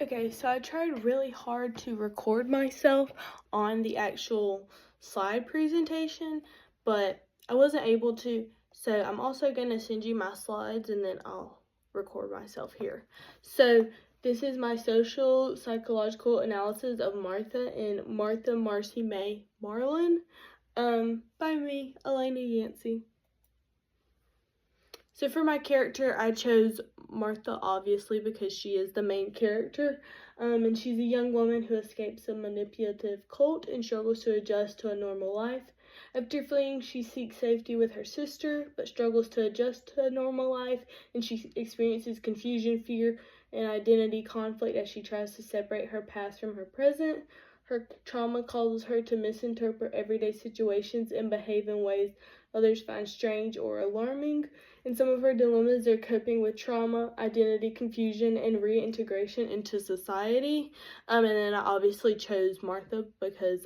Okay, so I tried really hard to record myself on the actual slide presentation, but I wasn't able to. So I'm also going to send you my slides and then I'll record myself here. So this is my social psychological analysis of Martha in Martha Marcy May Marlin by me, Elena Yancey. So for my character, I chose Martha, obviously, because she is the main character. And she's a young woman who escapes a manipulative cult and struggles to adjust to a normal life. After fleeing, she seeks safety with her sister, but struggles to adjust to a normal life, and she experiences confusion, fear, and identity conflict as she tries to separate her past from her present. Her trauma causes her to misinterpret everyday situations and behave in ways others find strange or alarming. And some of her dilemmas are coping with trauma, identity confusion, and reintegration into society. And then I obviously chose Martha because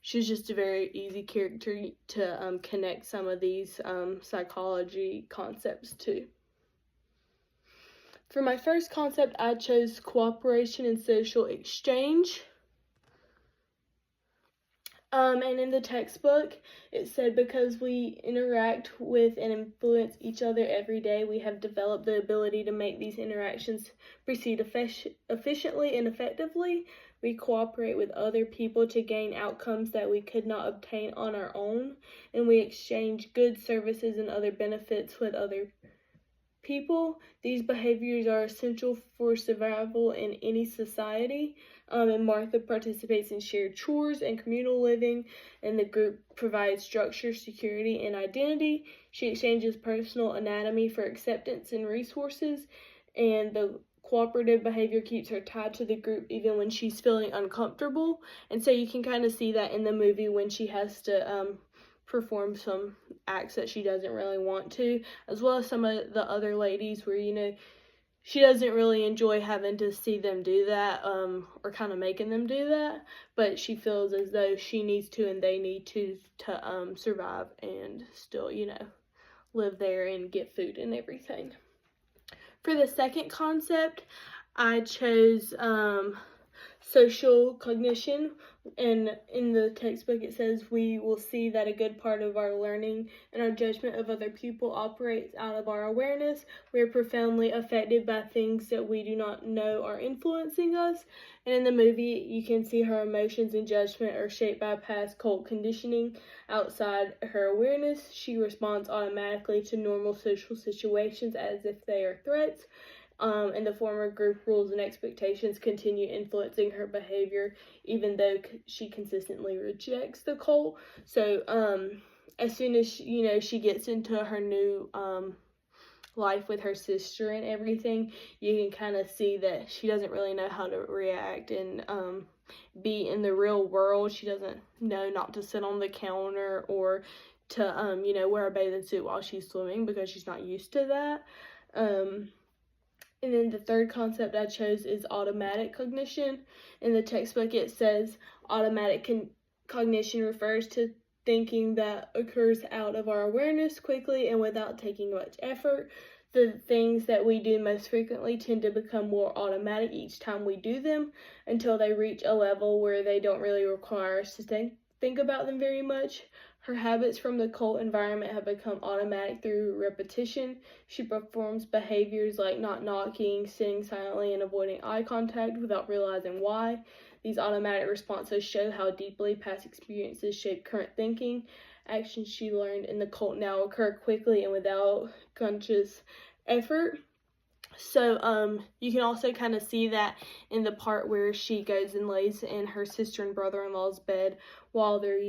she's just a very easy character to connect some of these psychology concepts to. For my first concept, I chose cooperation and social exchange. And in the textbook, it said because we interact with and influence each other every day, we have developed the ability to make these interactions proceed efficiently and effectively. We cooperate with other people to gain outcomes that we could not obtain on our own, and we exchange goods, services, and other benefits with other people. These behaviors are essential for survival in any society. And Martha participates in shared chores and communal living, and the group provides structure, security, and identity. She exchanges personal anatomy for acceptance and resources, and the cooperative behavior keeps her tied to the group even when she's feeling uncomfortable. And so you can kind of see that in the movie when she has to perform some acts that she doesn't really want to, as well as some of the other ladies where, she doesn't really enjoy having to see them do that, or kind of making them do that, but she feels as though she needs to and they need to survive and still, live there and get food and everything. For the second concept, I chose social cognition, and in the textbook it says we will see that a good part of our learning and our judgment of other people operates out of our awareness. We are profoundly affected by things that we do not know are influencing us, and in the movie you can see her emotions and judgment are shaped by past cult conditioning outside her awareness. She responds automatically to normal social situations as if they are threats. And the former group rules and expectations continue influencing her behavior, even though she consistently rejects the cult. So, as soon as she gets into her new life with her sister and everything, you can kind of see that she doesn't really know how to react and be in the real world. She doesn't know not to sit on the counter or to wear a bathing suit while she's swimming because she's not used to that. And then the third concept I chose is automatic cognition. In the textbook it says automatic cognition refers to thinking that occurs out of our awareness quickly and without taking much effort. The things that we do most frequently tend to become more automatic each time we do them until they reach a level where they don't really require us to think about them very much. Her habits from the cult environment have become automatic through repetition. She performs behaviors like not knocking, sitting silently, and avoiding eye contact without realizing why. These automatic responses show how deeply past experiences shape current thinking. Actions she learned in the cult now occur quickly and without conscious effort. So you can also kind of see that in the part where she goes and lays in her sister and brother-in-law's bed while they're,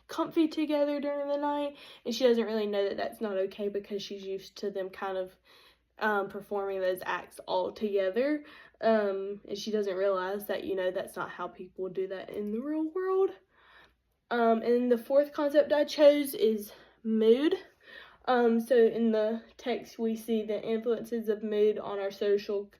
comfy together during the night, and she doesn't really know that that's not okay because she's used to them kind of performing those acts all together, and she doesn't realize that that's not how people do that in the real world. And the fourth concept I chose is mood. So in the text we see the influences of mood on our social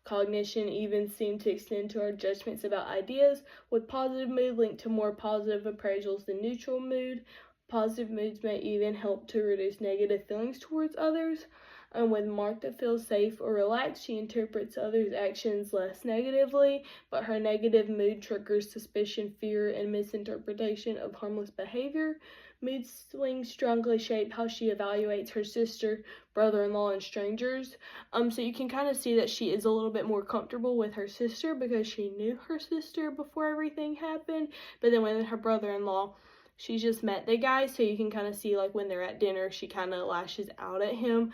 cognition even seem to extend to our judgments about ideas, with positive mood linked to more positive appraisals than neutral mood. Positive moods may even help to reduce negative feelings towards others. When Martha feels safe or relaxed, she interprets others' actions less negatively, but her negative mood triggers suspicion, fear, and misinterpretation of harmless behavior. Mood swings strongly shape how she evaluates her sister, brother-in-law, and strangers. So you can kind of see that she is a little bit more comfortable with her sister because she knew her sister before everything happened. But then with her brother-in-law, she's just met the guy, so you can kind of see, like, when they're at dinner, she kind of lashes out at him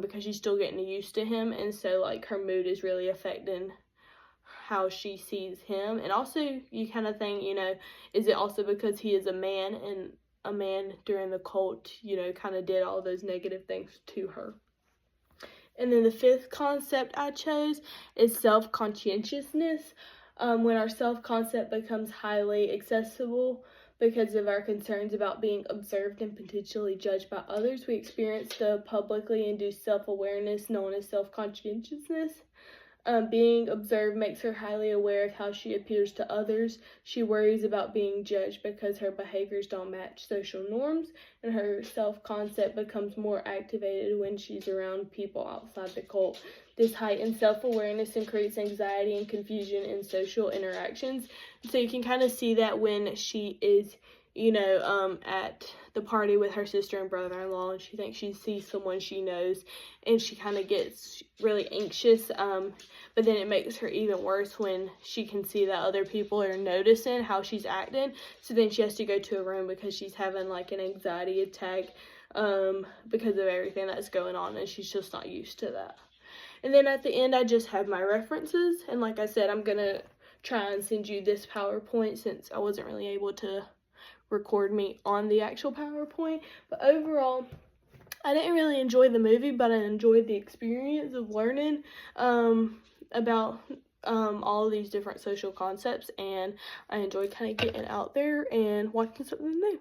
because she's still getting used to him. And so, like, her mood is really affecting how she sees him. And also, you kind of think, you know, is it also because he is a man, and a man during the cult, you know, kind of did all those negative things to her. And then the fifth concept I chose is self-conscientiousness. When our self-concept becomes highly accessible because of our concerns about being observed and potentially judged by others, we experience the publicly induced self-awareness known as self-conscientiousness. Being observed makes her highly aware of how she appears to others. She worries about being judged because her behaviors don't match social norms, and her self-concept becomes more activated when she's around people outside the cult. This heightened self-awareness increases anxiety and confusion in social interactions. So you can kind of see that when she is, you know, at the party with her sister and brother-in-law, and she thinks she sees someone she knows, and she kind of gets really anxious, but then it makes her even worse when she can see that other people are noticing how she's acting. So then she has to go to a room because she's having, like, an anxiety attack because of everything that's going on, and she's just not used to that. And then at the end, I just have my references, and like I said, I'm gonna try and send you this PowerPoint since I wasn't really able to record me on the actual PowerPoint. But overall, I didn't really enjoy the movie, but I enjoyed the experience of learning about all of these different social concepts, and I enjoyed kind of getting out there and watching something new.